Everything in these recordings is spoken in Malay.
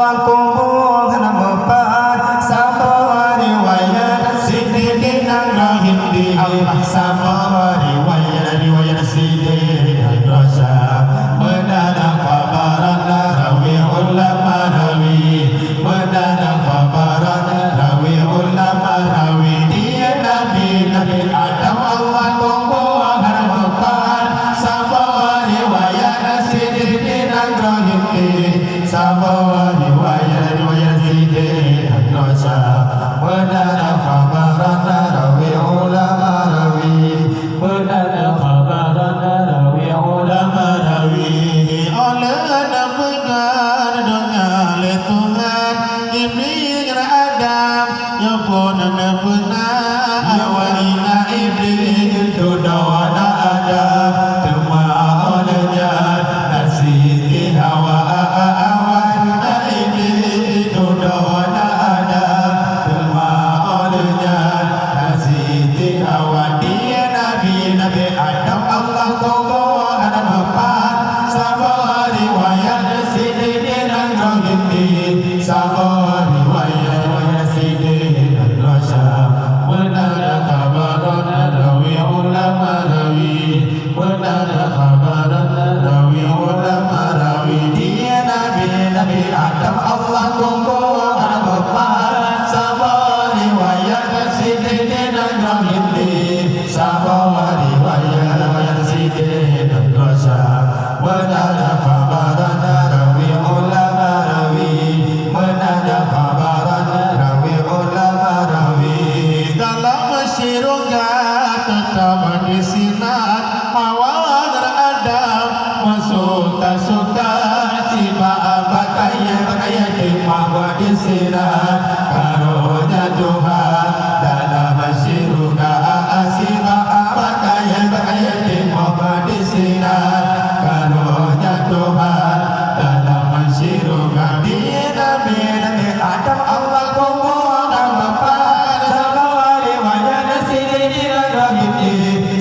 Allah kumpulkan mempan sama riwayat Siddiqin Rahim di sama riwayat Siddiqin Rasyad menada kabaran rawi ulama rawi menada kabaran rawi ulama rawi dia Nabi Adam Allah kumpulkan mempan sama riwayat Siddiqin Rahim di sama riwayat Siddiqin Rasyad menada kabaran rawi ulama rawi menada kabaran rawi ulama rawi oleh benar dengan Tuhan Iblis Adam ya pun benar awalnya Iblis dodawana Adam tema olehnya nasi hawa awalnya Iblis dodawana Adam tema olehnya nasi hawa dia Nabi Adam Allah kumpul Adam empat sama riwayat Siddiqin Rahim sama riwayat Siddiqin Rasyad menada kabaran rawi ulama rawi menada kabaran rawi ulama rawi dia Nabi Adam Allah kumpul Adam empat sama riwayat Siddiqin Rahim sama riwayat Siddiqin Rasyad menada kabaran rawi ulama rawi menada kabaran rawi ulama rawi dalam syurga tetap disinat Hawa dan Adam masuk tak suka siapa bakaya dimahwa disinat karunia Tuhan dalam syurga siapa bakaya dimahwa disinat karunia Tuhan dalam syurga dia Nabi Adam Allah kumpul empat sama riwayat Siddiqin Rahim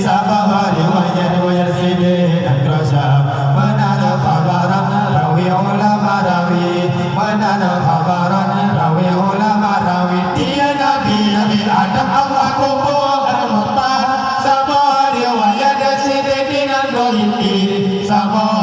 sama riwayat Siddiqin Rasyad menada kabaran rawi ulama rawi menada kabaran rawi ulama rawi dia Nabi Adam Allah kumpul empat sama riwayat Siddiqin Rahim sama